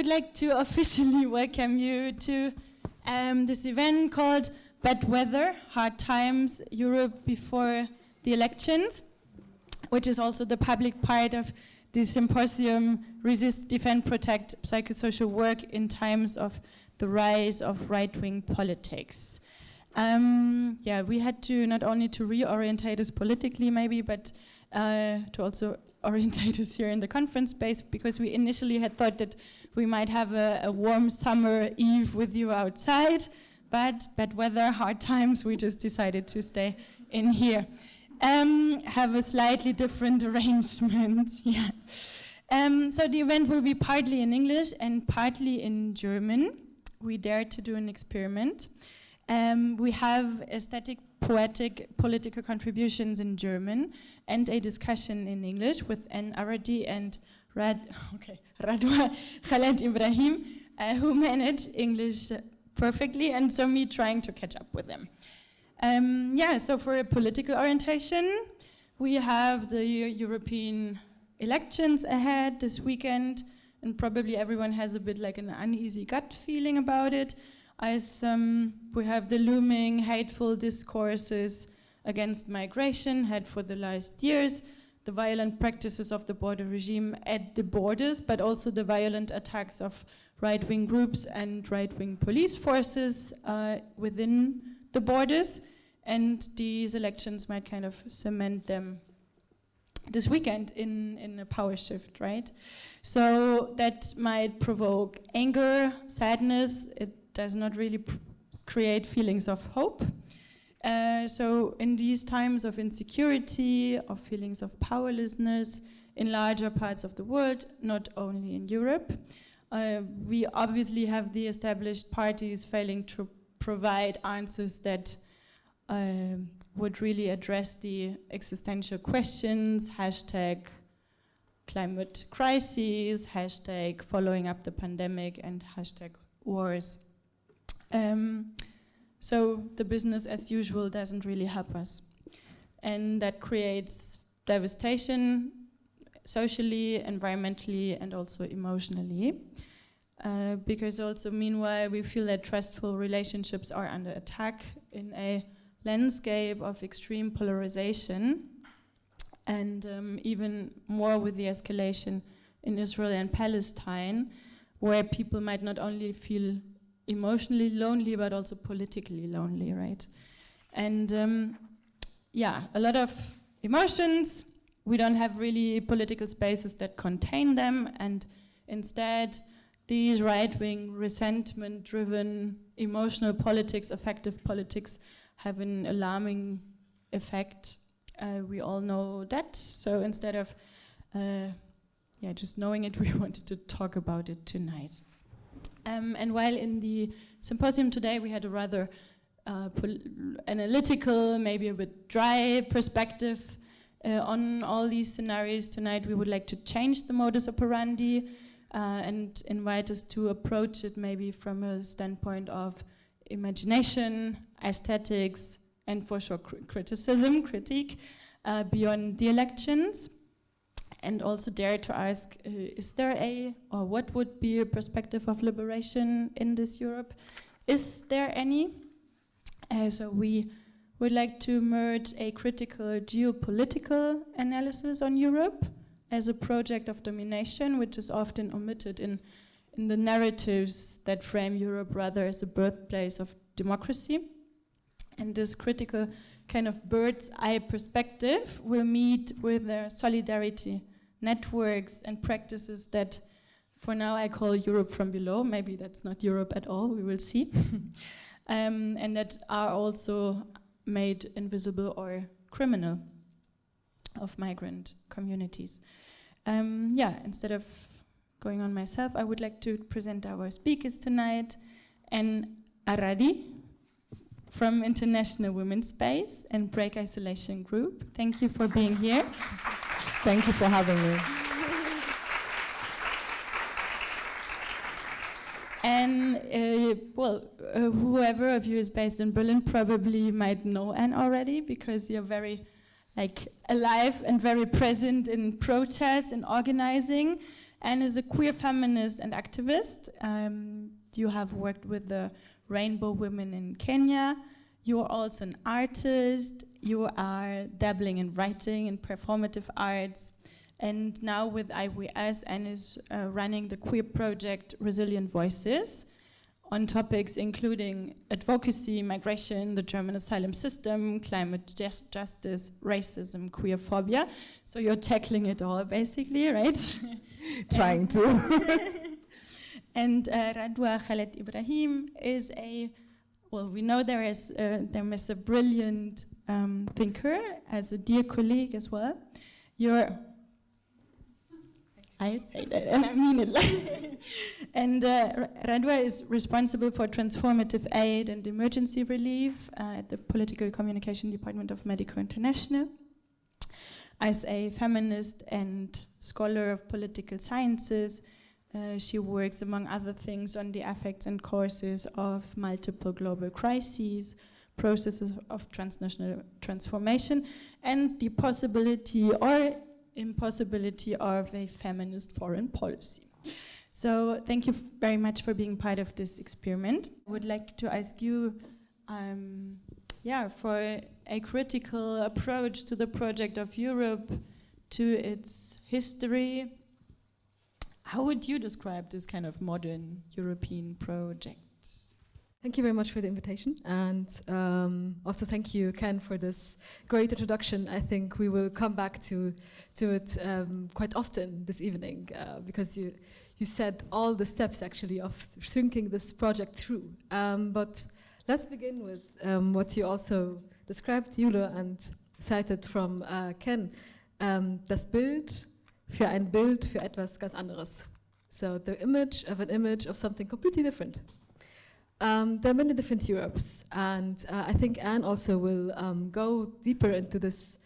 would like to officially welcome you to this event called Bad Weather, Hard Times, Europe Before the Elections, which is also the public part of the symposium Resist, Defend, Protect Psychosocial Work in Times of the Rise of Right-Wing Politics. We had to not only to reorientate us politically maybe, but to also orientate us here in the conference space, because we initially had thought that we might have a warm summer eve with you outside, but bad weather, hard times, we just decided to stay in here. Have a slightly different arrangement, yeah. So the event will be partly in English and partly in German. We dared to do an experiment. We have aesthetic, poetic, political contributions in German and a discussion in English with Aradi and Radwa Khaled-Ibrahim, who manage English perfectly, and so me trying to catch up with them. So for a political orientation, we have the European elections ahead this weekend, and probably everyone has a bit like an uneasy gut feeling about it, as we have the looming hateful discourses against migration had for the last years, the violent practices of the border regime at the borders, but also the violent attacks of right-wing groups and right-wing police forces within the borders, and these elections might kind of cement them this weekend in a power shift, right? So that might provoke anger, sadness. It does not really create feelings of hope. So in these times of insecurity, of feelings of powerlessness in larger parts of the world, not only in Europe, we obviously have the established parties failing to provide answers that would really address the existential questions, hashtag climate crises, hashtag following up the pandemic, and hashtag wars. So the business as usual doesn't really help us. And that creates devastation socially, environmentally, and also emotionally. Because also meanwhile we feel that trustful relationships are under attack in a landscape of extreme polarization, and even more with the escalation in Israel and Palestine, where people might not only feel emotionally lonely, but also politically lonely, right? And a lot of emotions. We don't have really political spaces that contain them, and instead these right-wing, resentment-driven, emotional politics, affective politics have an alarming effect. We all know that, so instead of just knowing it, we wanted to talk about it tonight. And while in the symposium today we had a rather analytical, maybe a bit dry perspective on all these scenarios, tonight we would like to change the modus operandi and invite us to approach it maybe from a standpoint of imagination, aesthetics, and for sure critique beyond the elections. And also dare to ask, is there or what would be a perspective of liberation in this Europe? Is there any? So we would like to merge a critical geopolitical analysis on Europe as a project of domination, which is often omitted in the narratives that frame Europe rather as a birthplace of democracy. And this critical kind of bird's eye perspective will meet with their solidarity networks and practices that for now I call Europe from below. Maybe that's not Europe at all, we will see. And that are also made invisible or criminal of migrant communities. Instead of going on myself, I would like to present our speakers tonight, and Aradi from International Women's Space and Break Isolation Group. Thank you for being here. Thank you for having me. And whoever of you is based in Berlin probably might know Anne already, because you're very alive and very present in protests and organizing. Anne is a queer feminist and activist. You have worked with the Rainbow Women in Kenya. You are also an artist. You are dabbling in writing and performative arts. And now with IWS, Anne is running the queer project Resilient Voices on topics including advocacy, migration, the German asylum system, climate justice, racism, queerphobia. So you're tackling it all, basically, right? Trying to. And Radwa Khaled-Ibrahim is we know there is a brilliant thinker, as a dear colleague as well. I say that, and I mean it. And Radwa is responsible for transformative aid and emergency relief at the Political Communication Department of Medico International. As a feminist and scholar of political sciences, she works, among other things, on the effects and causes of multiple global crises, processes of transnational transformation, and the possibility or impossibility of a feminist foreign policy. So thank you very much for being part of this experiment. I would like to ask you for a critical approach to the project of Europe, to its history. How would you describe this kind of modern European project? Thank you very much for the invitation, and also thank you, Ken, for this great introduction. I think we will come back to it quite often this evening, because you said all the steps actually of thinking this project through. But let's begin with what you also described, Jule, and cited from Ken, das Bild für ein Bild für etwas ganz anderes. So the image of something completely different. There are many different Europes, and I think Anne also will go deeper into this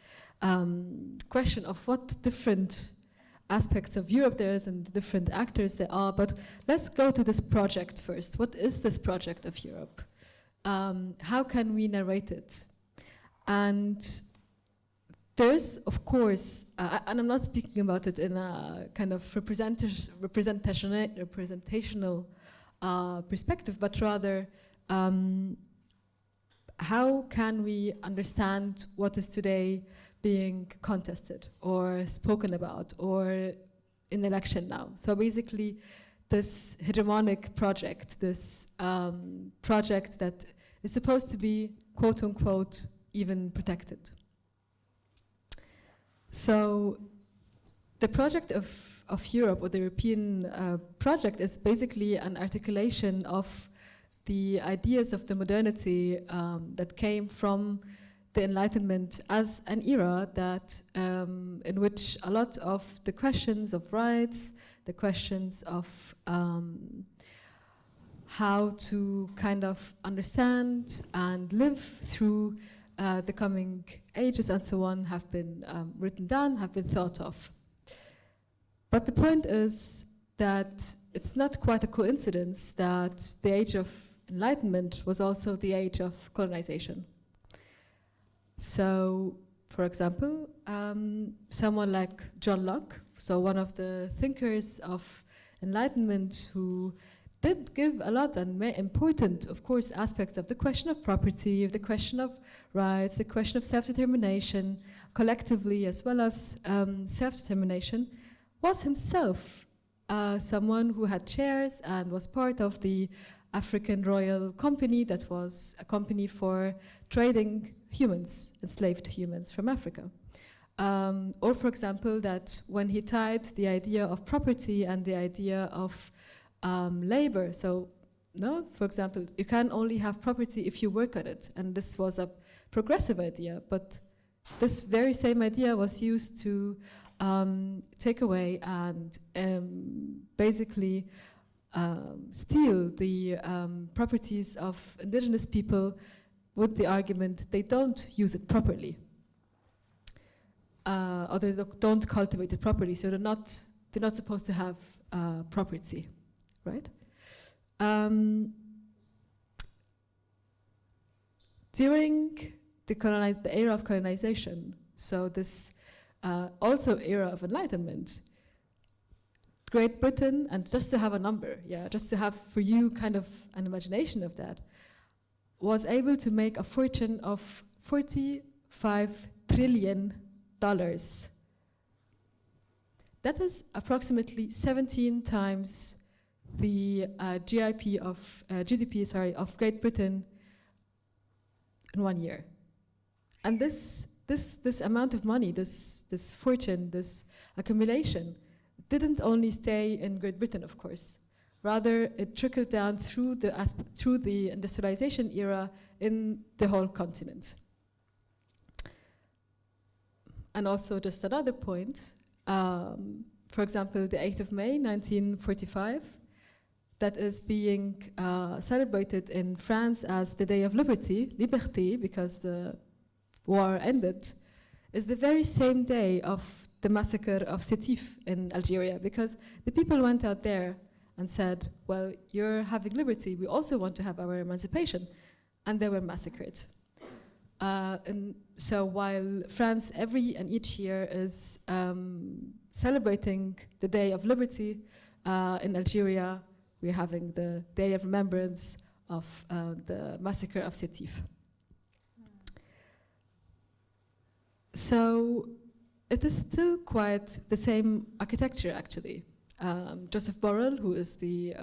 question of what different aspects of Europe there is and different actors there are. But let's go to this project first. What is this project of Europe? How can we narrate it? And there's, of course, and I'm not speaking about it in a kind of representational perspective, but rather how can we understand what is today being contested or spoken about or in election now. So basically this hegemonic project, this project that is supposed to be quote unquote even protected. So the project of Europe, or the European project, is basically an articulation of the ideas of the modernity that came from the Enlightenment as an era that in which a lot of the questions of rights, the questions of how to kind of understand and live through the coming ages and so on have been written down, have been thought of. But the point is that it's not quite a coincidence that the age of Enlightenment was also the age of colonization. So, for example, someone like John Locke, so one of the thinkers of Enlightenment, who did give a lot and important, of course, aspects of the question of property, of the question of rights, the question of self-determination, collectively as well as self-determination, was himself someone who had shares and was part of the African Royal Company, that was a company for trading humans, enslaved humans from Africa. Or, for example, that when he tied the idea of property and the idea of labor, so, no, for example, you can only have property if you work on it, and this was a progressive idea, but this very same idea was used to take away and basically steal the properties of indigenous people with the argument they don't use it properly, or they don't cultivate it properly, so they're not supposed to have property, right? During the era of colonization, so this also era of Enlightenment, Great Britain, and just to have a number, just to have for you kind of an imagination of that, was able to make a fortune of $45 trillion. That is approximately 17 times the GDP of Great Britain in 1 year. And this amount of money, this fortune, this accumulation, didn't only stay in Great Britain, of course. Rather, it trickled down through the industrialization era in the whole continent. And also, just another point, for example, the 8th of May, 1945, that is being celebrated in France as the Day of Liberty, Liberté, because the war ended, is the very same day of the massacre of Sétif in Algeria, because the people went out there and said, well, you're having liberty, we also want to have our emancipation, and they were massacred. And so while France each year is celebrating the Day of Liberty, in Algeria, we're having the Day of Remembrance of the massacre of Sétif. So it is still quite the same architecture, actually. Joseph Borrell, who is the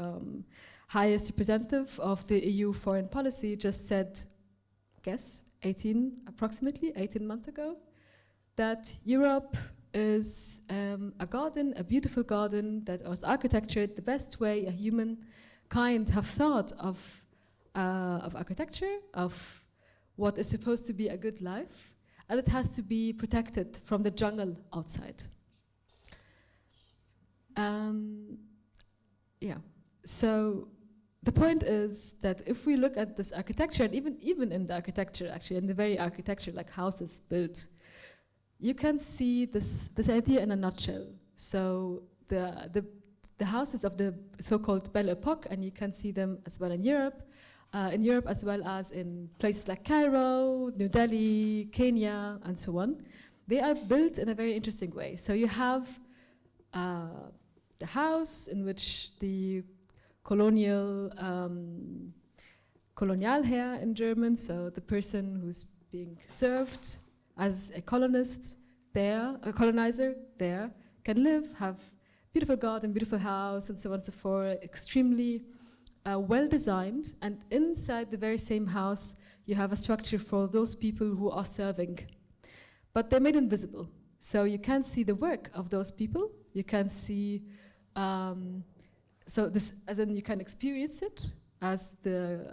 highest representative of the EU foreign policy, just said, approximately 18 months ago, that Europe is a garden, a beautiful garden that was architectured the best way a humankind have thought of architecture, of what is supposed to be a good life, and it has to be protected from the jungle outside. So the point is that if we look at this architecture, and even in the architecture, actually, in the very architecture, like houses built, you can see this idea in a nutshell. So the houses of the so-called Belle Epoque, and you can see them as well in Europe as well as in places like Cairo, New Delhi, Kenya, and so on. They are built in a very interesting way. So you have the house in which the colonial Herr in German, so the person who's being served as a colonizer there, can live, have beautiful garden, beautiful house, and so on and so forth, extremely well designed, and inside the very same house you have a structure for those people who are serving. But they're made invisible, so you can't see the work of those people, you can see, you can experience it as the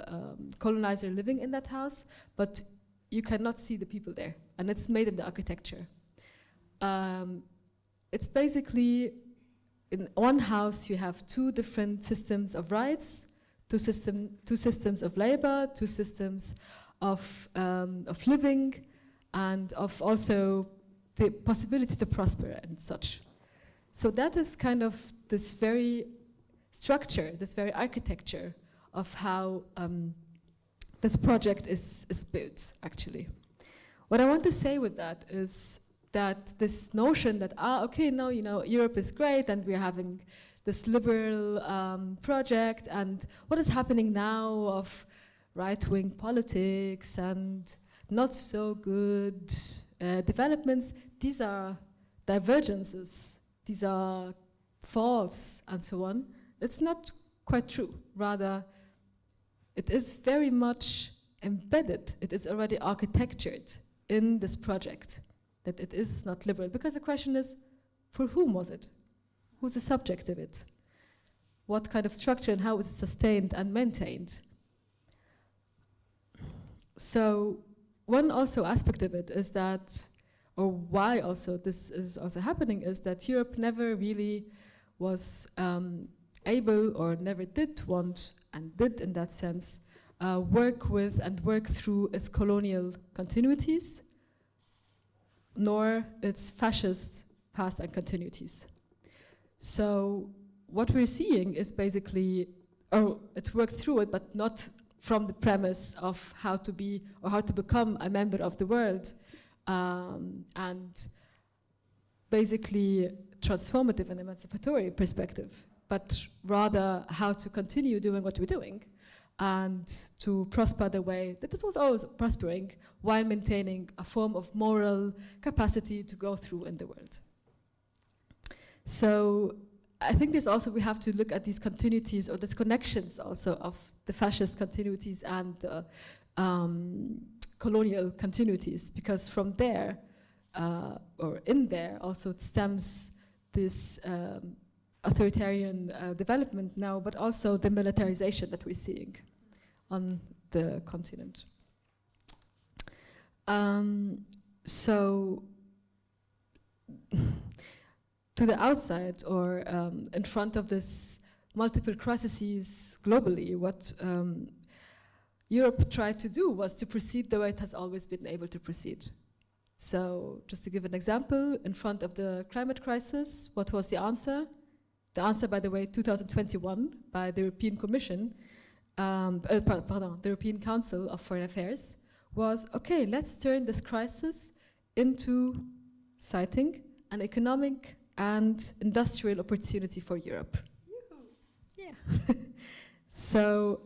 colonizer living in that house, but you cannot see the people there, and it's made in the architecture. It's basically, in one house you have two different systems of rights, two systems of labor, two systems of living, and of also the possibility to prosper and such. So that is kind of this very structure, this very architecture of how this project is built, actually. What I want to say with that is that this notion that, Europe is great and we're having this liberal project, and what is happening now of right-wing politics and not so good developments, these are divergences, these are faults, and so on. It's not quite true. Rather, it is very much embedded, it is already architectured in this project, that it is not liberal. Because the question is, for whom was it? Who's the subject of it? What kind of structure and how is it sustained and maintained? So one also aspect of it is that, or why also this is also happening, is that Europe never really was able, or never did want, and did in that sense, work with and work through its colonial continuities, nor its fascist past and continuities. So what we're seeing is basically, it worked through it, but not from the premise of how to be or how to become a member of the world, and basically transformative and emancipatory perspective, but rather how to continue doing what we're doing and to prosper the way that this was always prospering while maintaining a form of moral capacity to go through in the world. So I think there's also, we have to look at these continuities or these connections also of the fascist continuities and the colonial continuities, because from there, or in there also it stems this authoritarian development now, but also the militarization that we're seeing on the continent. So to the outside, or in front of this multiple crises globally, what Europe tried to do was to proceed the way it has always been able to proceed. So just to give an example, in front of the climate crisis, what was the answer? The answer, by the way, 2021 by the European Commission, the European Council of Foreign Affairs, was, okay, let's turn this crisis into, citing, an economic and industrial opportunity for Europe. Yeah. So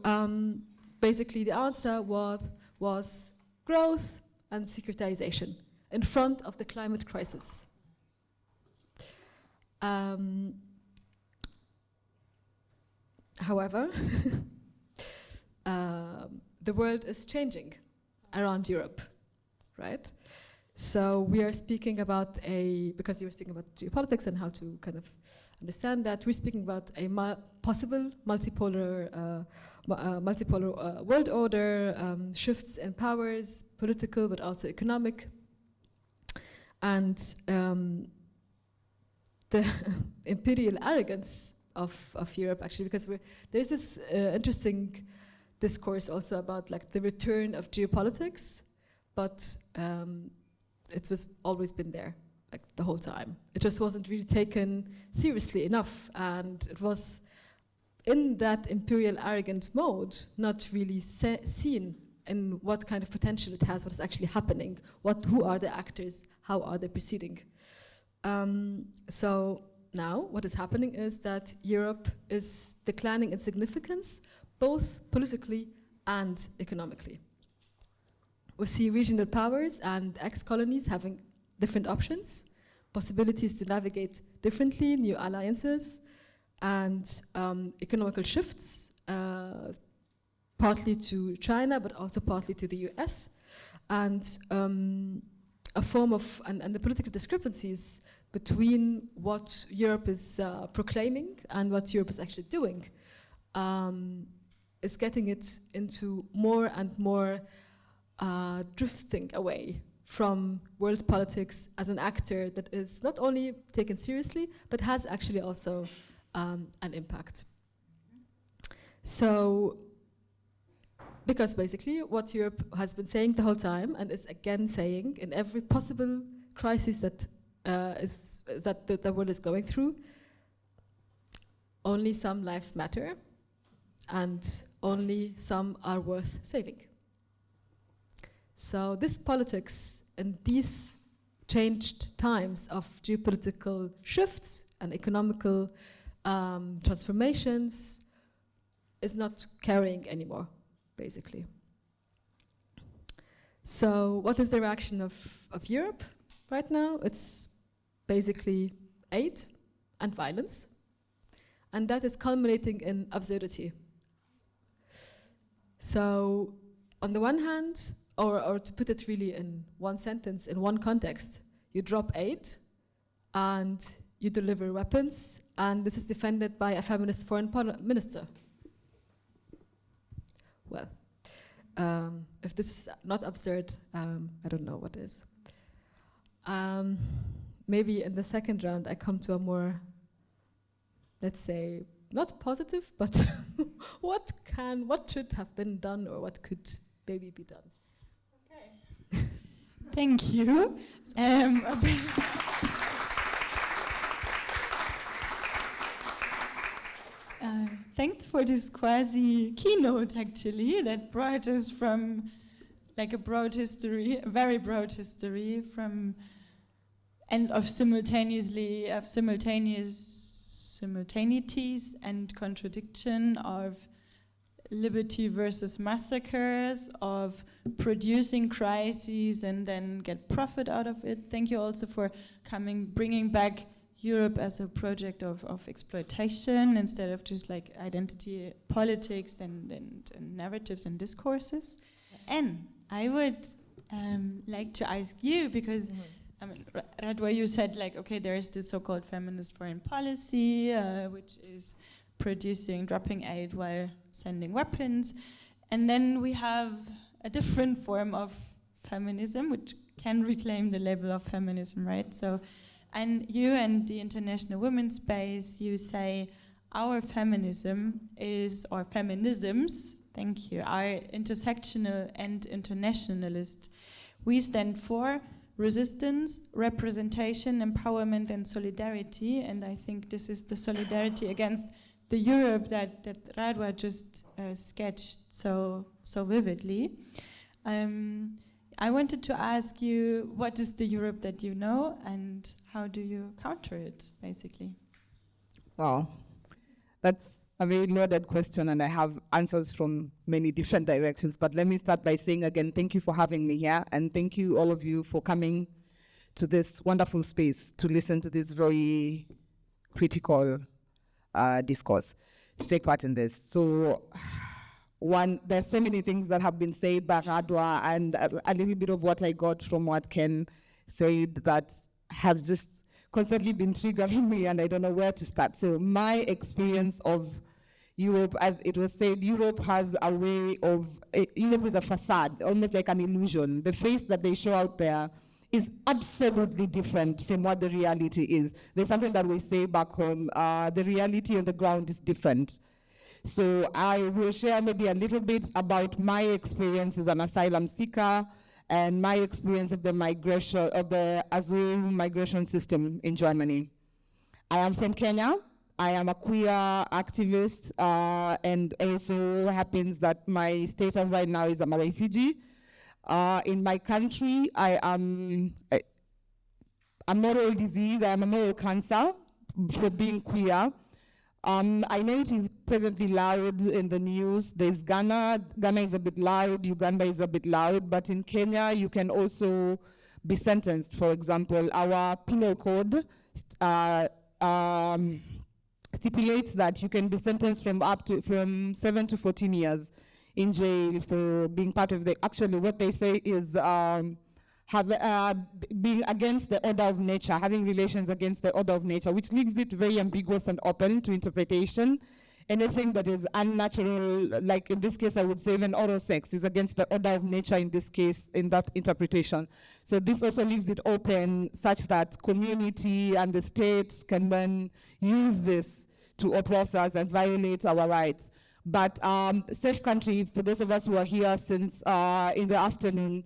basically the answer was growth and securitization in front of the climate crisis. However, the world is changing around Europe, right? So we are speaking about because you were speaking about geopolitics and how to kind of understand that, we're speaking about a possible multipolar world order, shifts in powers, political but also economic, and the imperial arrogance of Europe, actually, because there's this interesting discourse also about like the return of geopolitics, but it was always been there, like the whole time. It just wasn't really taken seriously enough, and it was in that imperial arrogant mode, not really seen in what kind of potential it has, what is actually happening, who are the actors, how are they proceeding. So now what is happening is that Europe is declining in significance, both politically and economically. We see regional powers and ex-colonies having different options, possibilities to navigate differently, new alliances, and economical shifts, partly to China, but also partly to the US, and a form of, and the political discrepancies between what Europe is proclaiming and what Europe is actually doing, is getting it into more and more drifting away from world politics as an actor that is not only taken seriously, but has actually also an impact. So, because basically what Europe has been saying the whole time, and is again saying in every possible crisis that the world is going through, only some lives matter, and only some are worth saving. So this politics in these changed times of geopolitical shifts and economical transformations is not carrying anymore, basically. So what is the reaction of Europe right now? It's basically aid and violence, and that is culminating in absurdity. So on the one hand, or to put it really in one sentence, in one context, you drop aid and you deliver weapons, and this is defended by a feminist foreign minister. Well, if this is not absurd, I don't know what is. Maybe in the second round I come to a more, let's say, not positive, but what should have been done, or what could maybe be done? Okay. Thank you. Thanks for this quasi keynote, actually, that brought us from like a broad history, a very broad history, from and of simultaneities and contradiction, of liberty versus massacres, of producing crises and then get profit out of it. Thank you also for bringing back Europe as a project of exploitation instead of just like identity politics and narratives and discourses. And I would like to ask you, because I mean, Radwa, you said like, okay, there is this so-called feminist foreign policy, which is dropping aid while sending weapons. And then we have a different form of feminism, which can reclaim the label of feminism, right? So, and you and the International Women's Space, you say our feminism is, or feminisms, thank you, are intersectional and internationalist. We stand for resistance, representation, empowerment, and solidarity. And I think this is the solidarity against the Europe that Radwa just sketched so vividly. I wanted to ask you, what is the Europe that you know, and how do you counter it, basically? Wow, that's a very loaded question, and I have answers from many different directions. But let me start by saying again, thank you for having me here, and thank you all of you for coming to this wonderful space to listen to this very critical discourse, to take part in this. So, there's so many things that have been said by Radwa, and a little bit of what I got from what Ken said that have just constantly been triggering me, and I don't know where to start. So my experience of Europe, as it was said, Europe has a way of, Europe is a facade, almost like an illusion. The face that they show out there is absolutely different from what the reality is. There's something that we say back home, the reality on the ground is different. So I will share maybe a little bit about my experience as an asylum seeker and my experience of the migration, of the asylum migration system in Germany. I am from Kenya. I am a queer activist, and also happens that my status right now is I'm a refugee. In my country, I am a moral disease. I am a moral cancer for being queer. I know it is presently loud in the news. There's Ghana. Ghana is a bit loud. Uganda is a bit loud. But in Kenya, you can also be sentenced. For example, our penal code stipulates that you can be sentenced from 7 to 14 years in jail for being part of the. Actually, what they say is being against the order of nature, having relations against the order of nature, which leaves it very ambiguous and open to interpretation. Anything that is unnatural, like in this case, I would say even oral sex is against the order of nature in this case, in that interpretation. So this also leaves it open such that community and the states can then use this to oppress us and violate our rights. But safe country, for those of us who are here since in the afternoon,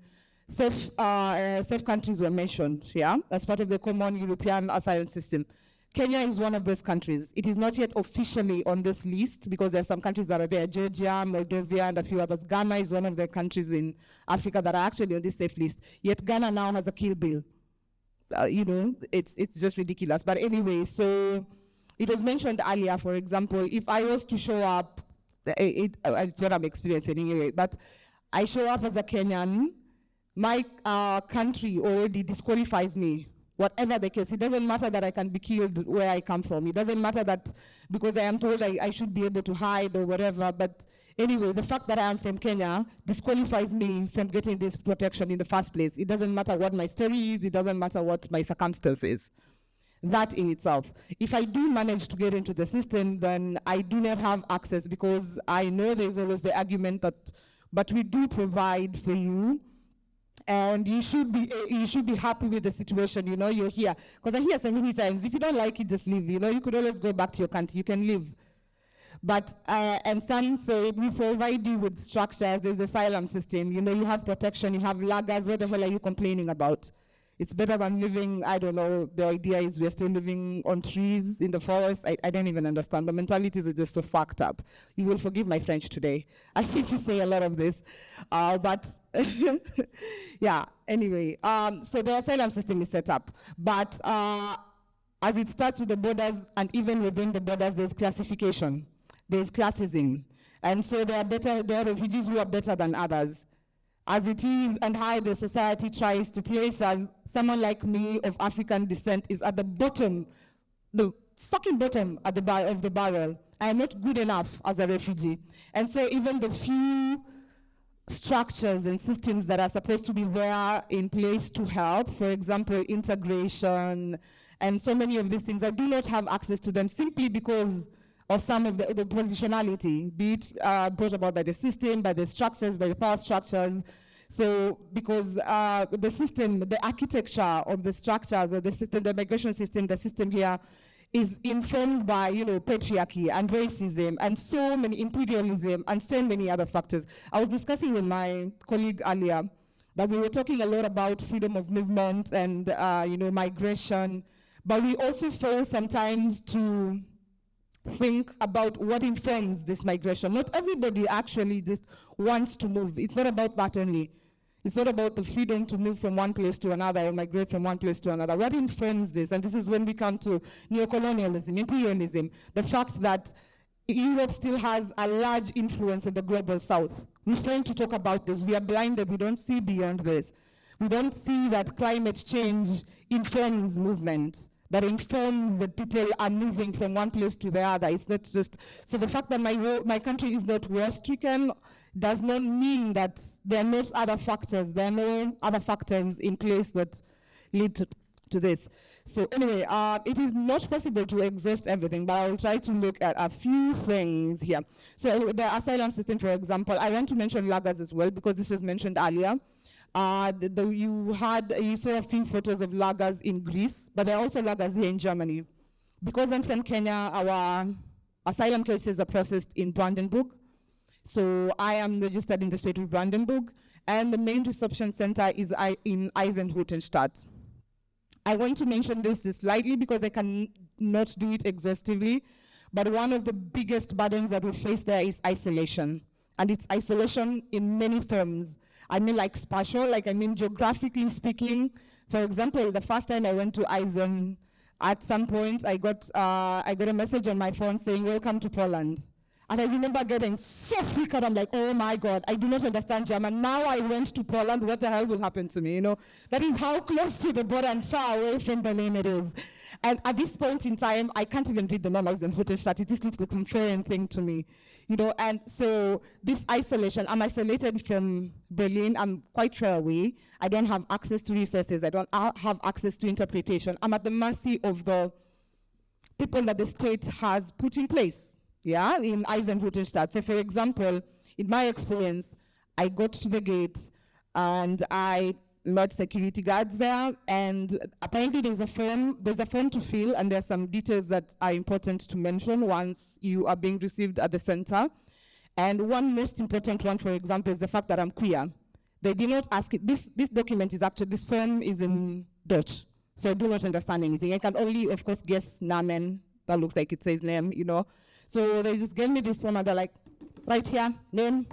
safe countries were mentioned, yeah, as part of the common European asylum system. Kenya is one of those countries. It is not yet officially on this list because there are some countries that are there, Georgia, Moldova, and a few others. Ghana is one of the countries in Africa that are actually on this safe list. Yet Ghana now has a kill bill. It's just ridiculous. But anyway, so it was mentioned earlier, for example, if I was to show up, it's what I'm experiencing anyway, but I show up as a Kenyan, my country already disqualifies me. Whatever the case, it doesn't matter that I can be killed where I come from. It doesn't matter that because I am told I should be able to hide or whatever. But anyway, the fact that I am from Kenya disqualifies me from getting this protection in the first place. It doesn't matter what my story is. It doesn't matter what my circumstance is. That in itself. If I do manage to get into the system, then I do not have access because I know there's always the argument that, but we do provide for you. And you should be happy with the situation, you're here. Because I hear so many times, if you don't like it, just leave. You could always go back to your country, you can leave. But, and some say, we provide you with structures, there's the asylum system, you have protection, you have lagers, what the hell are you complaining about? It's better than living, I don't know, the idea is we're still living on trees in the forest. I don't even understand. The mentalities are just so fucked up. You will forgive my French today. I seem to say a lot of this. But yeah, anyway. So the asylum system is set up. But as it starts with the borders, and even within the borders, there's classification. There's classism. And so there are refugees who are better than others. As it is, and how the society tries to place us, someone like me of African descent is at the bottom, the fucking bottom of the barrel. I am not good enough as a refugee. And so even the few structures and systems that are supposed to be there in place to help, for example, integration, and so many of these things, I do not have access to them simply because of some of the positionality, be it brought about by the system, by the structures, by the power structures. So because the system, the architecture of the structures of the system, the migration system, the system here is informed by, patriarchy and racism and so many imperialism and so many other factors. I was discussing with my colleague earlier that we were talking a lot about freedom of movement and, migration, but we also fail sometimes to think about what informs this migration. Not everybody actually just wants to move. It's not about that only. It's not about the freedom to move from one place to another or migrate from one place to another. What informs this? And this is when we come to neocolonialism, imperialism, the fact that Europe still has a large influence on the global south. We fail to talk about this. We are blinded. We don't see beyond this. We don't see that climate change informs movement, that informs that people are moving from one place to the other. It's not just, so the fact that my country is not war-stricken does not mean that there are not other factors. There are no other factors in place that lead to this. So anyway, it is not possible to exhaust everything, but I will try to look at a few things here. So the asylum system, for example, I want to mention lagers as well, because this was mentioned earlier. You saw a few photos of lagers in Greece, but there are also lagers here in Germany. Because I'm from Kenya, our asylum cases are processed in Brandenburg. So I am registered in the state of Brandenburg, and the main reception center is in Eisenhüttenstadt. I want to mention this slightly because I cannot do it exhaustively, but one of the biggest burdens that we face there is isolation. And it's isolation in many terms. I mean like spatial, geographically speaking. For example, the first time I went to Eisen, at some point I got a message on my phone saying, "Welcome to Poland." And I remember getting so freaked out. I'm like, oh my God, I do not understand German. Now I went to Poland, what the hell will happen to me, That is how close to the border and far away from Berlin it is. And at this point in time, I can't even read the numbers in Hüttenstadt. It just looks like some foreign thing to me, And so this isolation, I'm isolated from Berlin. I'm quite far away. I don't have access to resources. I don't have access to interpretation. I'm at the mercy of the people that the state has put in place. In Eisenhüttenstadt. So for example, in my experience, I got to the gate and I met security guards there, and apparently there's a form to fill, and there's some details that are important to mention once you are being received at the center. And one most important one, for example, is the fact that I'm queer. They did not ask it. This document is actually, this form is in Dutch, so I do not understand anything. I can only, of course, guess Namen. That looks like it says name, So they just gave me this form and they're like, right here, name,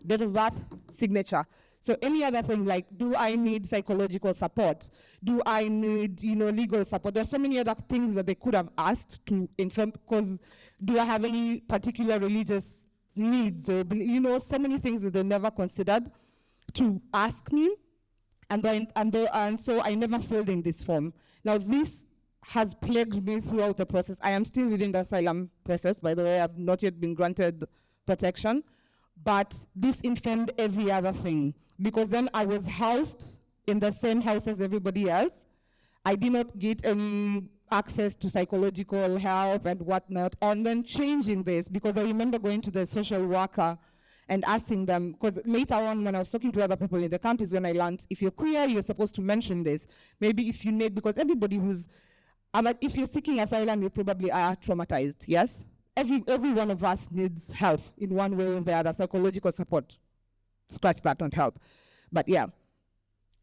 date of birth, signature. So any other thing like, do I need psychological support? Do I need, legal support? There's so many other things that they could have asked to inform, because do I have any particular religious needs? Or, so many things that they never considered to ask me. And so I never filled in this form. Now this has plagued me throughout the process. I am still within the asylum process, by the way. I've not yet been granted protection, but this informed every other thing, because then I was housed in the same house as everybody else. I did not get any access to psychological help and whatnot, and then changing this, because I remember going to the social worker and asking them, because later on when I was talking to other people in the camp is when I learned, if you're queer, you're supposed to mention this. Maybe if you need, because everybody who's, if you're seeking asylum, you probably are traumatized, yes? Every one of us needs help in one way or the other, psychological support. Scratch that, don't help. But yeah.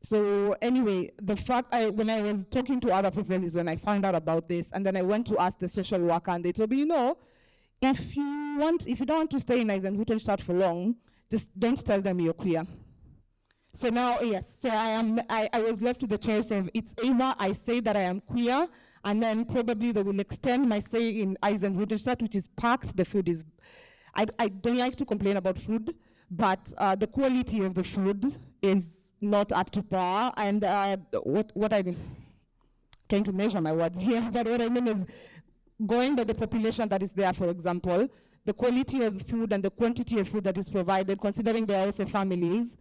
So anyway, the fact when I was talking to other people is when I found out about this, and then I went to ask the social worker, and they told me, if you don't want to stay in Eisenhüttenstadt for long, just don't tell them you're queer. So now, yes, so I was left with the choice of, it's either I say that I am queer, and then probably they will extend my stay in Eisenhüttenstadt, which is packed. The food is, I don't like to complain about food, but the quality of the food is not up to par, and what I'm trying to measure my words here, but what I mean is going by the population that is there, for example, the quality of the food and the quantity of food that is provided, considering there are also families,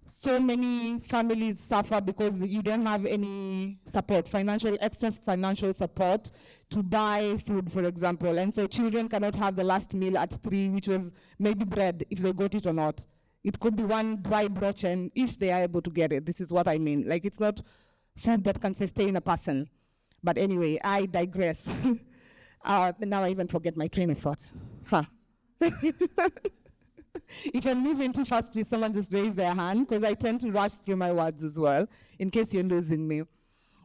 so many families suffer because you don't have any support, extra financial support to buy food, for example, and so children cannot have the last meal at 3, which was maybe bread, if they got it or not. It could be one dry brochen if they are able to get it. This is what I mean. Like, it's not food that can sustain a person. But anyway, I digress. Now I even forget my train of thought. If I'm moving too fast, please someone just raise their hand, because I tend to rush through my words as well, in case you're losing me.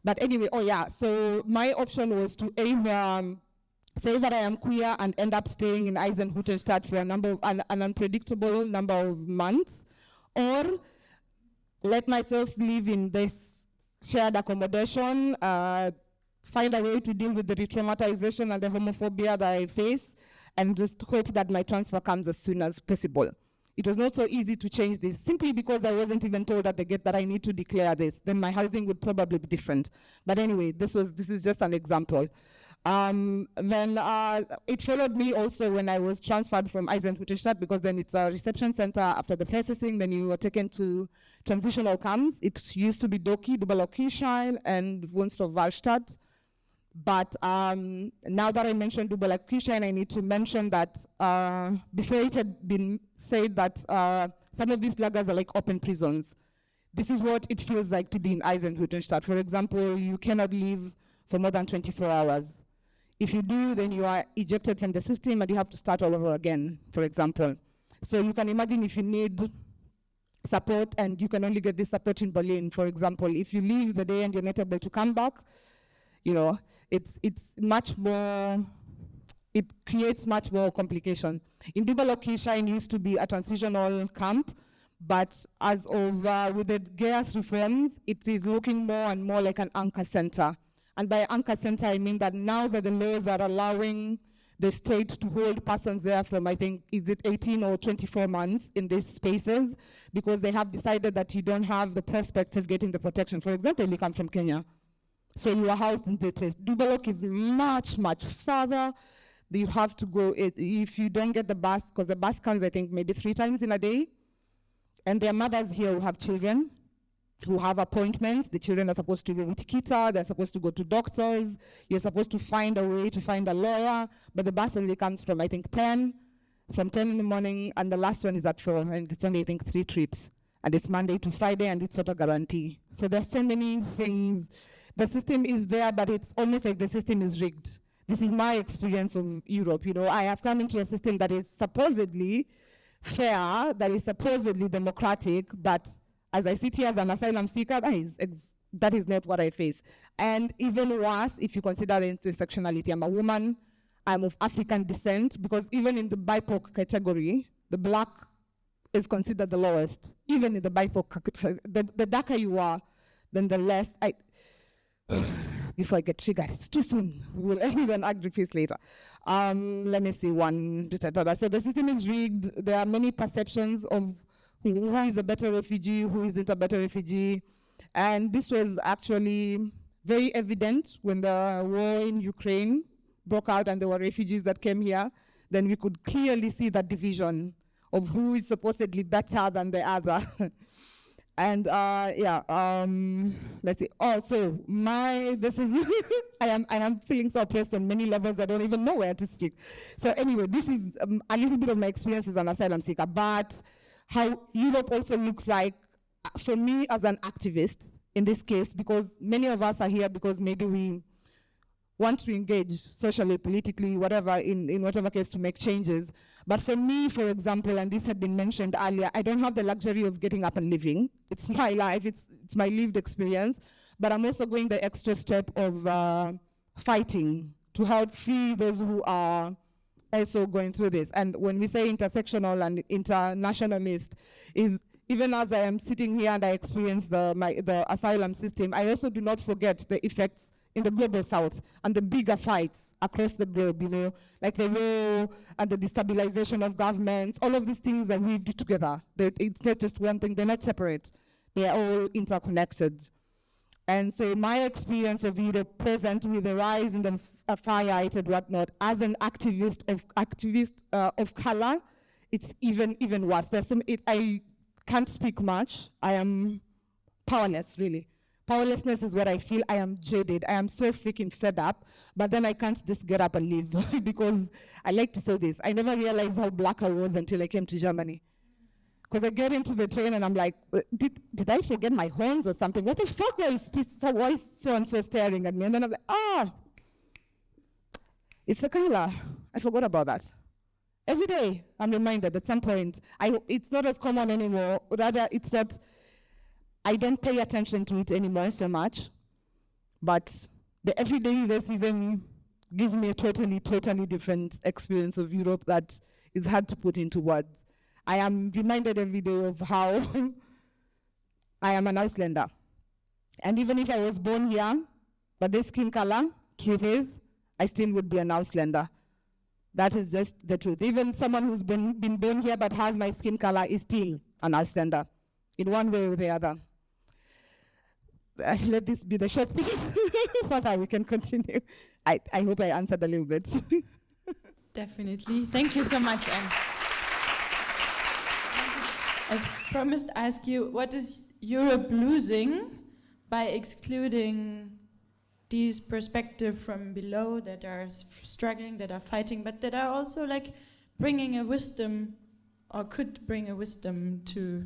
But anyway, so my option was to either say that I am queer and end up staying in Eisenhüttenstadt for an unpredictable number of months, or let myself live in this shared accommodation, find a way to deal with the re-traumatization and the homophobia that I face, and just hope that my transfer comes as soon as possible. It was not so easy to change this, simply because I wasn't even told at the gate that I need to declare this. Then my housing would probably be different. But anyway, this is just an example. Then it followed me also when I was transferred from Eisenhüttenstadt, because then it's a reception center after the processing. Then you were taken to transitional camps. It used to be Doki, Dubelokirchen, and Wohnstoff-Wallstadt. But now that I mentioned Dubelokirchen, I need to mention that before it had been said that some of these lagers are like open prisons. This is what it feels like to be in Eisenhüttenstadt. For example, you cannot leave for more than 24 hours. If you do, then you are ejected from the system and you have to start all over again, for example. So you can imagine if you need support and you can only get this support in Berlin, for example. If you leave the day and you're not able to come back, it's much more, it creates much more complication. In Dubelokirchen used to be a transitional camp, but as of with the gas reforms, it is looking more and more like an anchor center. And by anchor center, I mean that now that the laws are allowing the state to hold persons there from, I think, is it 18 or 24 months in these spaces, because they have decided that you don't have the prospect of getting the protection. For example, you come from Kenya, so you are housed in this place. Dubelok is much, much further. You have to go, if you don't get the bus, because the bus comes, I think, maybe 3 times in a day, and there are mothers here who have children, who have appointments. The children are supposed to go with Kita, they're supposed to go to doctors, you're supposed to find a way to find a lawyer, but the bus only comes from, I think, 10 in the morning, and the last one is at 4, and it's only, I think, 3 trips. And it's Monday to Friday, and it's not a guarantee. So there's so many things. The system is there, but it's almost like the system is rigged. This is my experience of Europe. I have come into a system that is supposedly fair, that is supposedly democratic, but as I sit here as an asylum seeker, that is not what I face. And even worse, if you consider intersectionality, I'm a woman, I'm of African descent, because even in the BIPOC category, the black is considered the lowest. Even in the BIPOC, the darker you are, then the less, before I get triggered, it's too soon. We'll even agree peace later. Let me see one. So the system is rigged. There are many perceptions of who is a better refugee, who isn't a better refugee. And this was actually very evident when the war in Ukraine broke out and there were refugees that came here. Then we could clearly see that division of who is supposedly better than the other. And let's see. Oh, so this is, I am feeling so oppressed on many levels, I don't even know where to speak. So anyway, this is a little bit of my experience as an asylum seeker, but how Europe also looks like, for me as an activist in this case, because many of us are here because maybe want to engage socially, politically, whatever, in whatever case to make changes. But for me, for example, and this had been mentioned earlier, I don't have the luxury of getting up and living. It's my life, it's my lived experience, but I'm also going the extra step of fighting to help free those who are also going through this. And when we say intersectional and internationalist, is even as I am sitting here and I experience the asylum system, I also do not forget the effects in the global south and the bigger fights across the globe, you know, like the war and the destabilization of governments. All of these things are weaved together. It's not just one thing, they're not separate. They are all interconnected. And so in my experience of Europe present with the rise in the far-right and whatnot, as an activist of color, it's even worse. I can't speak much. I am powerless, really. Powerlessness is what I feel. I am jaded. I am so freaking fed up, but then I can't just get up and leave because I like to say this. I never realized how black I was until I came to Germany. Because I get into the train and I'm like, did I forget my horns or something? What the fuck was so-and-so staring at me? And then I'm like, it's the color. I forgot about that. Every day I'm reminded at some point. It's not as common anymore. Rather, it's that I don't pay attention to it anymore so much, but the everyday racism gives me a totally different experience of Europe that is hard to put into words. I am reminded every day of how I am an Auslander. And even if I was born here, but this skin color, truth is, I still would be an Auslander. That is just the truth. Even someone who's been born here but has my skin color is still an Auslander, in one way or the other. Let this be the short piece so that we can continue. I hope I answered a little bit. Definitely. Thank you so much. And as promised, ask you, what is Europe losing by excluding these perspectives from below that are struggling, that are fighting, but that are also like bringing a wisdom, or could bring a wisdom to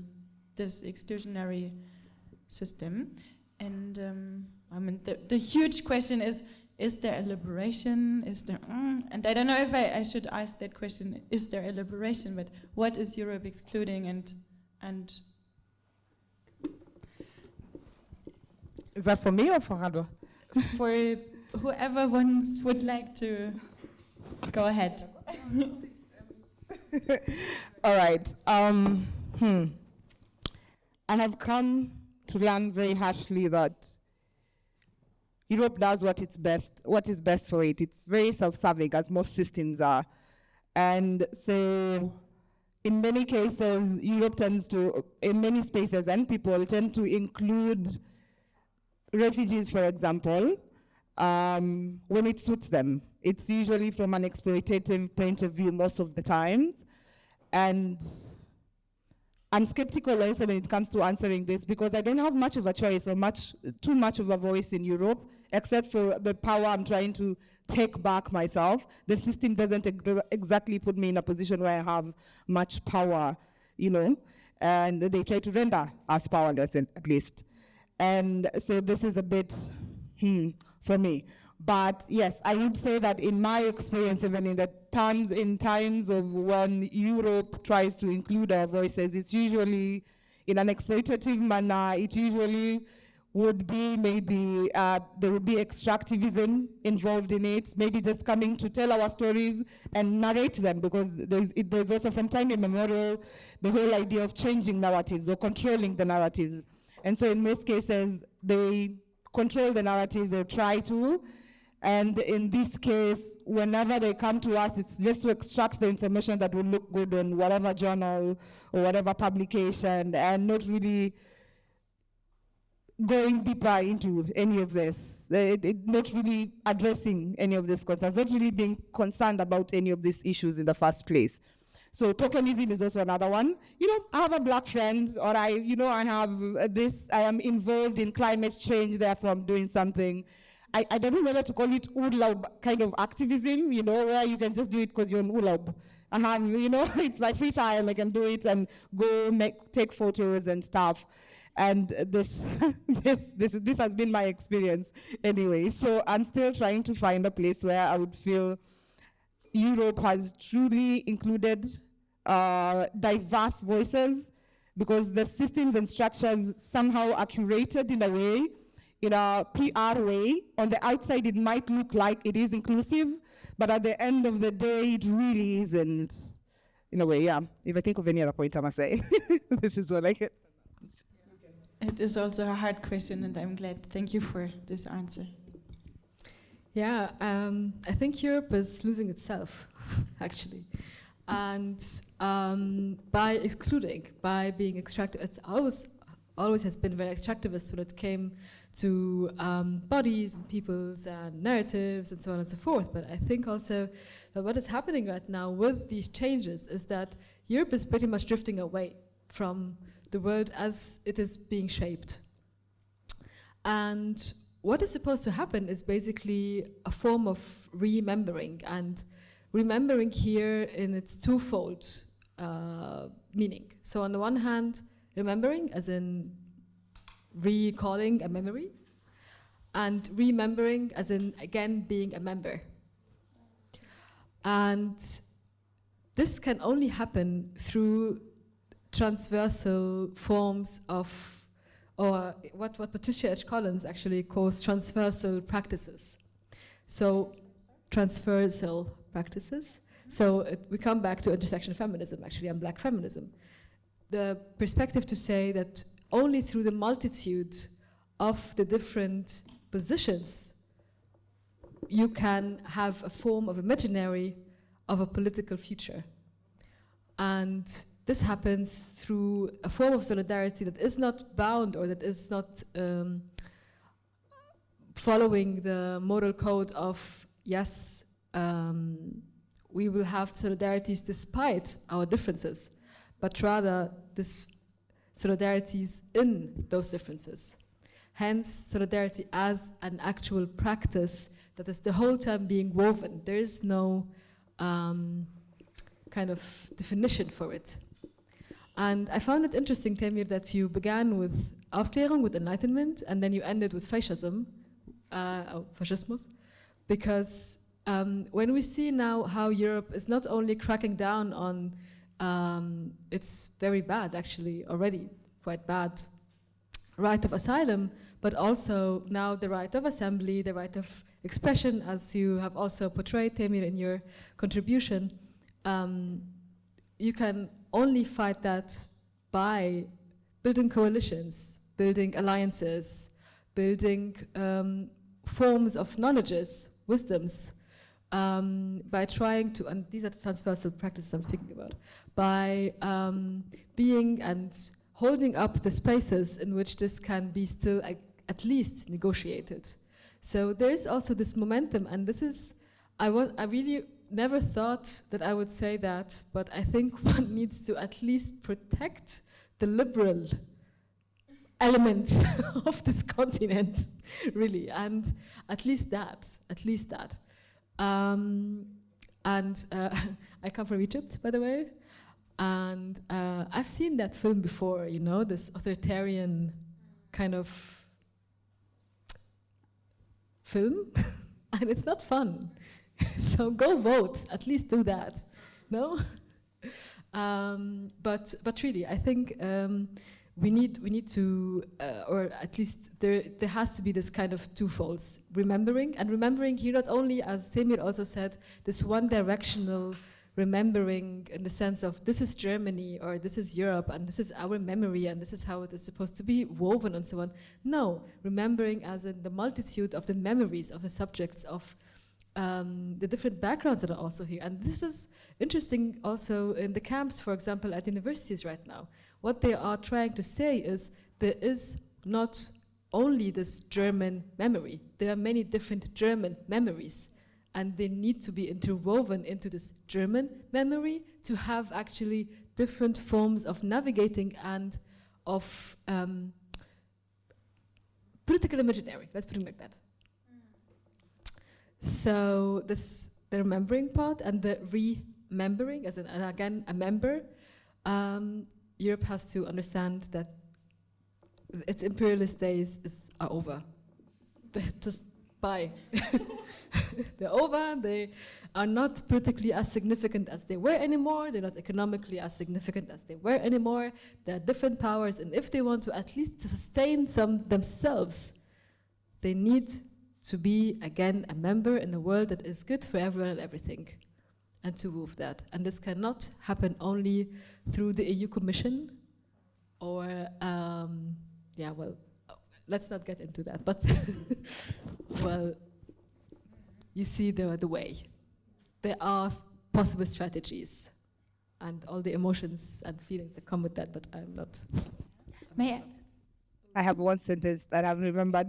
this exclusionary system? And I mean, the huge question is there a liberation? Is there, and I don't know if I should ask that question, is there a liberation? But what is Europe excluding and Is that for me or for Radwa? For whoever would like to go ahead. All right. And I've come to learn very harshly that Europe does what is best for it. It's very self-serving, as most systems are. And so in many cases, Europe tends to, in many spaces, and people tend to include refugees, for example, when it suits them. It's usually from an exploitative point of view most of the time. And I'm skeptical also when it comes to answering this because I don't have much of a choice or too much of a voice in Europe, except for the power I'm trying to take back myself. The system doesn't exactly put me in a position where I have much power, you know, and they try to render us powerless at least. And so this is a bit for me. But yes, I would say that in my experience, even in times of when Europe tries to include our voices, it's usually in an exploitative manner. It usually would be maybe, there would be extractivism involved in it, maybe just coming to tell our stories and narrate them, because there's also from time immemorial the whole idea of changing narratives or controlling the narratives. And so in most cases, they control the narratives or try to. And in this case, whenever they come to us, it's just to extract the information that will look good on whatever journal or whatever publication, and not really going deeper into any of this, not really addressing any of these concerns, not really being concerned about any of these issues in the first place. So tokenism is also another one. You know, I have a black friend, or I have this, I am involved in climate change, therefore I'm doing something. I don't know whether to call it Urlaub kind of activism, you know, where you can just do it because you're in Urlaub. You know, it's my free time, I can do it and go take photos and stuff. And this, this has been my experience anyway. So I'm still trying to find a place where I would feel Europe has truly included diverse voices, because the systems and structures somehow are curated in a way, in a PR way. On the outside, it might look like it is inclusive, but at the end of the day, it really isn't. In a way, yeah. If I think of any other point, I must say, this is what I get. It is also a hard question, and I'm glad. Thank you for this answer. Yeah, I think Europe is losing itself, actually. And by excluding, by being extractive, it's always has been very extractivist when it came to bodies and peoples and narratives and so on and so forth. But I think also that what is happening right now with these changes is that Europe is pretty much drifting away from the world as it is being shaped. And what is supposed to happen is basically a form of remembering, and remembering here in its twofold meaning. So on the one hand, remembering as in recalling a memory, and remembering as in, again, being a member. And this can only happen through transversal forms of, or what Patricia H. Collins actually calls transversal practices. So transversal practices. So we come back to intersection feminism, actually, and black feminism. The perspective to say that only through the multitude of the different positions you can have a form of imaginary of a political future. And this happens through a form of solidarity that is not bound, or that is not following the moral code of, yes, we will have solidarities despite our differences, but rather this solidarities in those differences. Hence, solidarity as an actual practice that is the whole time being woven. There is no kind of definition for it. And I found it interesting, Temir, that you began with Aufklärung, with enlightenment, and then you ended with fascism, Faschismus, because when we see now how Europe is not only cracking down on it's very bad, actually, already quite bad, right of asylum, but also now the right of assembly, the right of expression, as you have also portrayed, Temir, in your contribution. You can only fight that by building coalitions, building alliances, building forms of knowledges, wisdoms, by trying to, and these are the transversal practices I'm speaking about, by being and holding up the spaces in which this can be still at least negotiated. So there is also this momentum, and this is, I really never thought that I would say that, but I think one needs to at least protect the liberal element of this continent, really, and at least that. I come from Egypt, by the way, and I've seen that film before, you know, this authoritarian kind of film, and it's not fun. So go vote, at least do that, no? But really, I think we need to, or at least there has to be this kind of twofolds, remembering here not only, as Temir also said, this one-directional remembering in the sense of this is Germany or this is Europe and this is our memory and this is how it is supposed to be woven and so on. No, remembering as in the multitude of the memories of the subjects of the different backgrounds that are also here. And this is interesting also in the camps, for example, at universities right now. What they are trying to say is there is not only this German memory, there are many different German memories, and they need to be interwoven into this German memory to have actually different forms of navigating and of political imaginary, let's put it like that. So this, the remembering part and the remembering, as an, and again, a member, Europe has to understand that its imperialist days are over. Just bye. They're over. They are not politically as significant as they were anymore. They're not economically as significant as they were anymore. There are different powers, and if they want to at least sustain themselves, they need to be, again, a member in a world that is good for everyone and everything, and to move that. And this cannot happen only through the EU Commission, or, let's not get into that, but, well, you see the way. There are possible strategies, and all the emotions and feelings that come with that, but I'm not. May I have one sentence that I've remembered.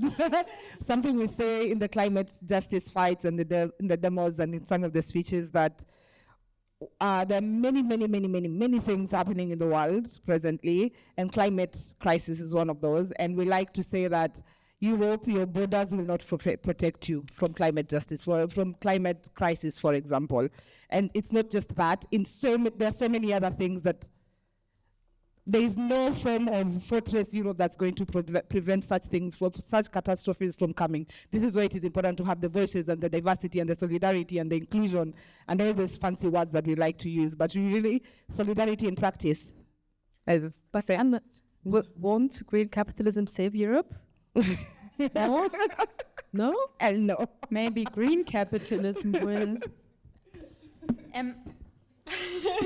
Something we say in the climate justice fights and in the demos and in some of the speeches, that there are many things happening in the world presently, and climate crisis is one of those. And we like to say that Europe, your borders will not protect you from climate justice, from climate crisis, for example. And it's not just that. There are so many other things that there is no form of fortress Europe that's going to prevent such things, such catastrophes from coming. This is why it is important to have the voices and the diversity and the solidarity and the inclusion and all those fancy words that we like to use. But really, solidarity in practice. But won't green capitalism save Europe? No? No? And no. Maybe green capitalism will.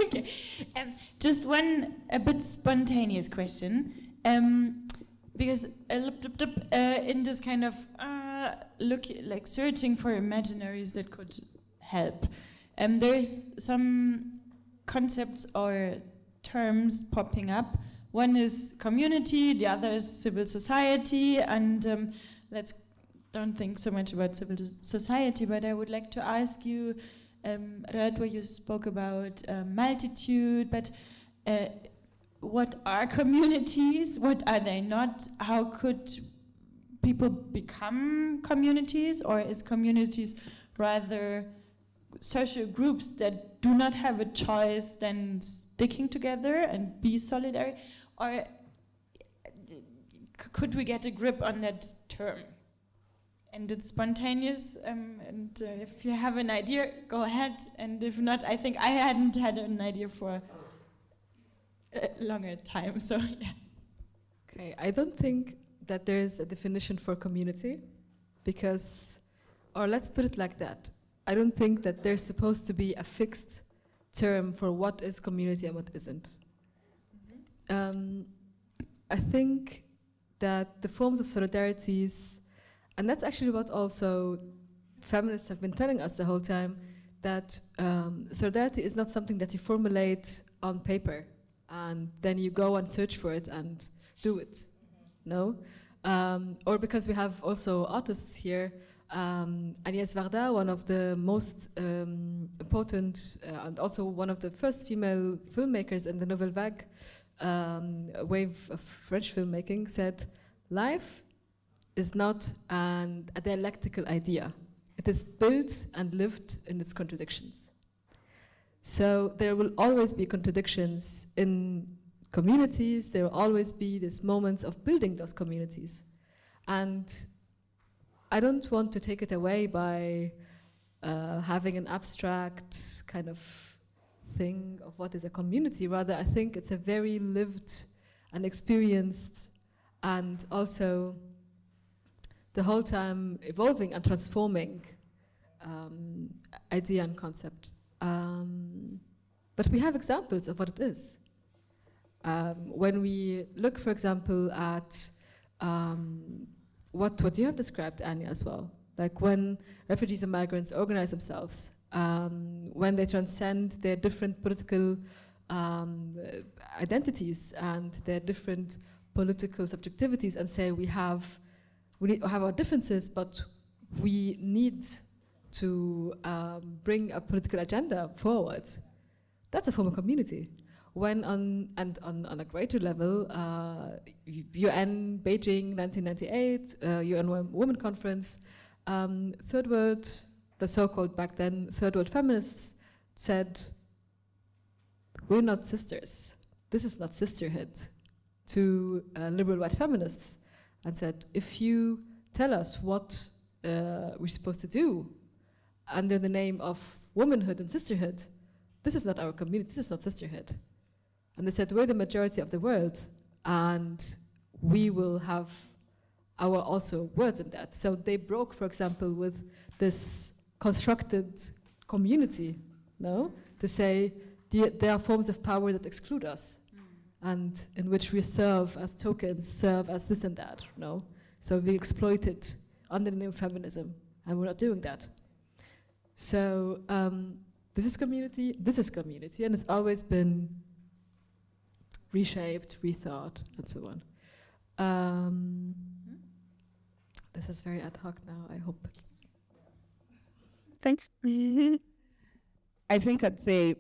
Okay. Just one a bit spontaneous question, because in this kind of searching for imaginaries that could help, there's some concepts or terms popping up. One is community, the other is civil society, and let's don't think so much about civil society, but I would like to ask you, Radwa, you spoke about multitude, but what are communities? What are they not? How could people become communities? Or is communities rather social groups that do not have a choice than sticking together and be solidary? Or could we get a grip on that term? And it's spontaneous, and if you have an idea, go ahead. And if not, I think I hadn't had an idea for a longer time, so yeah. Okay, I don't think that there is a definition for community, because, or let's put it like that, I don't think that there's supposed to be a fixed term for what is community and what isn't. I think that the forms of solidarities, and that's actually what also feminists have been telling us the whole time, that solidarity is not something that you formulate on paper and then you go and search for it and do it. No? Or because we have also artists here, Agnès Varda, one of the most important and also one of the first female filmmakers in the Nouvelle Vague wave of French filmmaking, said, life is not a dialectical idea. It is built and lived in its contradictions. So there will always be contradictions in communities. There will always be these moments of building those communities. And I don't want to take it away by having an abstract kind of thing of what is a community. Rather, I think it's a very lived and experienced and also the whole time evolving and transforming idea and concept. But we have examples of what it is. When we look, for example, at what you have described, Anya, as well, like when refugees and migrants organize themselves, when they transcend their different political identities and their different political subjectivities and say we have our differences, but we need to bring a political agenda forward. That's a form of community. When on a greater level, UN Beijing 1998, UN Women Conference, Third World, the so-called back then Third World feminists said, we're not sisters. This is not sisterhood. to liberal white feminists and said, if you tell us what we're supposed to do under the name of womanhood and sisterhood, this is not our community, this is not sisterhood. And they said, we're the majority of the world, and we will have our also words in that. So they broke, for example, with this constructed community, no? To say there are forms of power that exclude us, and in which we serve as tokens, serve as this and that, no? So we exploit it under the name of feminism, and we're not doing that. So this is community, and it's always been reshaped, rethought, and so on. This is very ad hoc now, I hope. Thanks. I think I'd say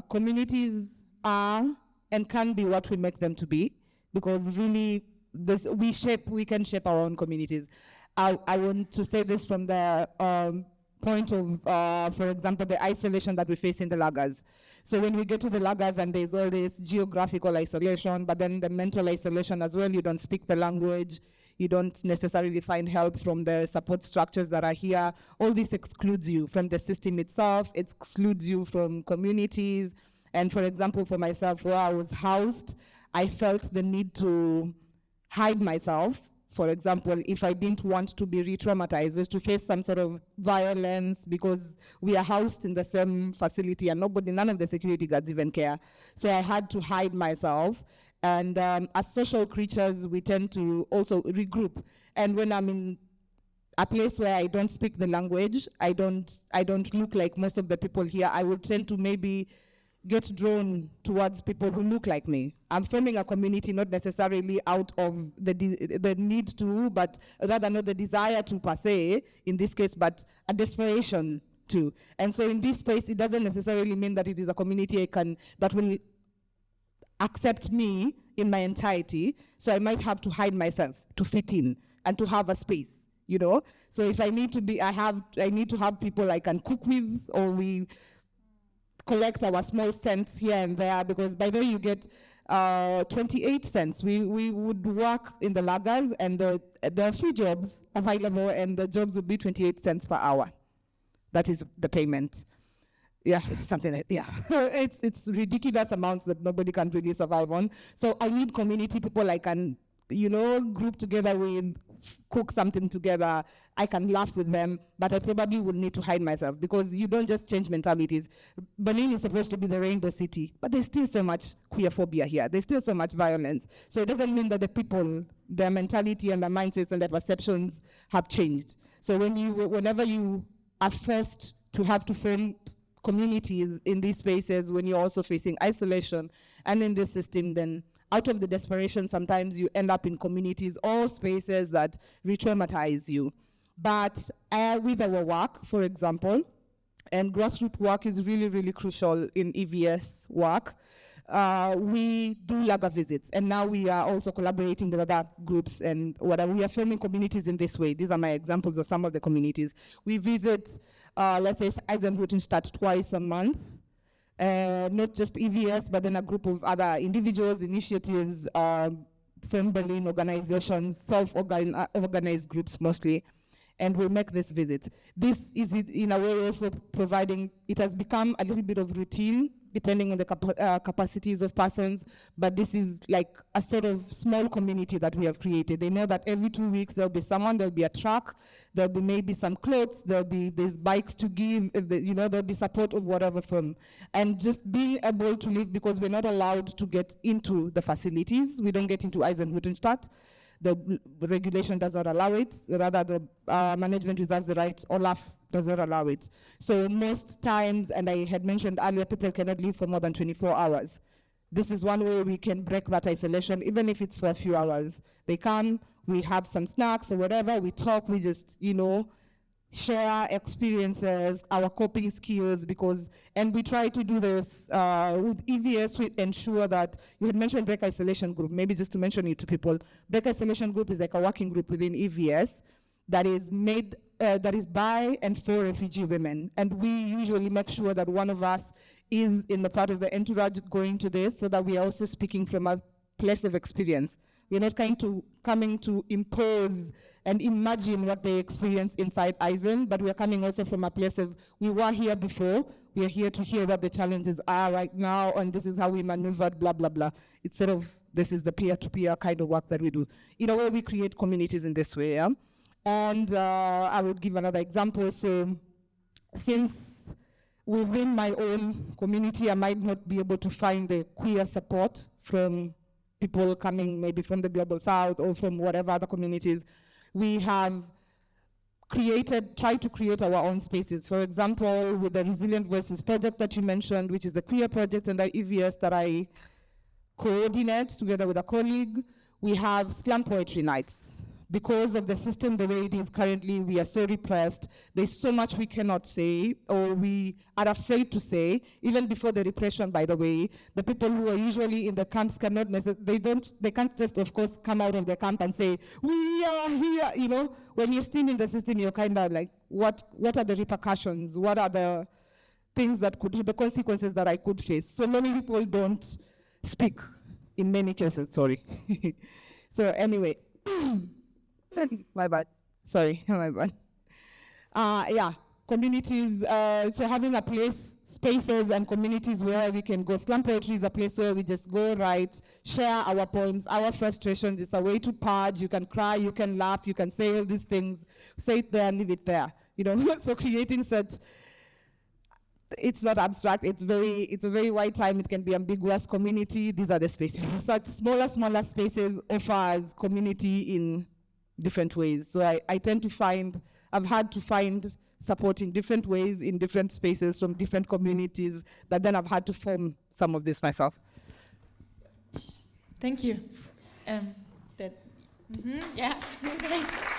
communities are and can be what we make them to be, because really we can shape our own communities. I want to say this from the point of, for example, the isolation that we face in the lagers. So when we get to the lagers and there's all this geographical isolation, but then the mental isolation as well, you don't speak the language, you don't necessarily find help from the support structures that are here. All this excludes you from the system itself, it excludes you from communities. And for example, for myself, where I was housed, I felt the need to hide myself. For example, if I didn't want to be re-traumatized, to face some sort of violence, because we are housed in the same facility and none of the security guards even care. So I had to hide myself. And as social creatures, we tend to also regroup. And when I'm in a place where I don't speak the language, I don't look like most of the people here, I would tend to maybe get drawn towards people who look like me. I'm forming a community not necessarily out of the need to, but rather not the desire to per se, in this case, but a desperation to. And so in this space, it doesn't necessarily mean that it is a community that will accept me in my entirety. So I might have to hide myself to fit in and to have a space, you know? So if I need to be, I need to have people I can cook with, or we collect our small cents here and there, because by the way you get 28 cents. We would work in the lagers, and there are 3 jobs available, and the jobs would be 28 cents per hour. That is the payment. Yeah, something like, yeah. it's ridiculous amounts that nobody can really survive on. So I need community people I can, group together with, cook something together. I can laugh with them, but I probably would need to hide myself, because you don't just change mentalities. Berlin is supposed to be the rainbow city, but there's still so much queerphobia here. There's still so much violence. So it doesn't mean that the people, their mentality and their mindsets and their perceptions have changed. So whenever you are forced to have to form communities in these spaces, when you're also facing isolation and in this system, then out of the desperation, sometimes you end up in communities or spaces that re-traumatize you. But with our work, for example, and grassroots work is really, really crucial in EVS work, we do lager visits, and now we are also collaborating with other groups and whatever. We are filming communities in this way. These are my examples of some of the communities. We visit, let's say, Eisenhüttenstadt twice a month. Not just EVS, but then a group of other individuals, initiatives, from Berlin organizations, self-organized groups mostly, and we make this visit. This is in a way also providing, it has become a little bit of routine, depending on the capacities of persons, but this is like a sort of small community that we have created. They know that every 2 weeks there'll be someone, there'll be a truck, there'll be maybe some clothes, there's bikes to give, there'll be support of whatever form. And just being able to live, because we're not allowed to get into the facilities. We don't get into Eisenhüttenstadt. The regulation does not allow it. Rather, the management reserves the right. Olaf does not allow it. So most times, and I had mentioned earlier, people cannot live for more than 24 hours. This is one way we can break that isolation, even if it's for a few hours. They come, we have some snacks or whatever, we talk, we just, share experiences, our coping skills, and we try to do this with EVS. We ensure that, you had mentioned Break Isolation Group, maybe just to mention it to people. Break Isolation Group is like a working group within EVS that is by and for refugee women. And we usually make sure that one of us is in the part of the entourage going to this, so that we are also speaking from a place of experience. We're not coming to impose and imagine what they experience inside Eisen, but we're coming also from a place of, we were here before, we're here to hear what the challenges are right now, and this is how we maneuvered, blah, blah, blah. It's sort of, this is the peer-to-peer kind of work that we do. In a way, we create communities in this way, yeah? And I would give another example. So since within my own community, I might not be able to find the queer support from people coming maybe from the Global South or from whatever other communities, we have tried to create our own spaces. For example, with the Resilient Voices project that you mentioned, which is the queer project under EVS that I coordinate together with a colleague, we have slam poetry nights. Because of the system the way it is currently, we are so repressed. There's so much we cannot say, or we are afraid to say. Even before the repression, by the way, the people who are usually in the camps cannot necessarily, they can't just, of course, come out of the camp and say, we are here, you know. When you're still in the system, you're kind of like, what are the repercussions? What are the things that the consequences that I could face? So many people don't speak, in many cases, sorry. So anyway. My bad. Sorry, my bad. Yeah, communities, so having a place, spaces and communities where we can go. Slam poetry is a place where we just go write, share our poems, our frustrations. It's a way to purge. You can cry, you can laugh, you can say all these things. Say it there, leave it there. You know, so creating such, it's not abstract, it's a very wide time, it can be ambiguous. Community, these are the spaces. Such smaller spaces offers community in different ways. So I tend to find, I've had to find support in different ways, in different spaces, from different communities, that then I've had to form some of this myself. Thank you. Yeah, thanks.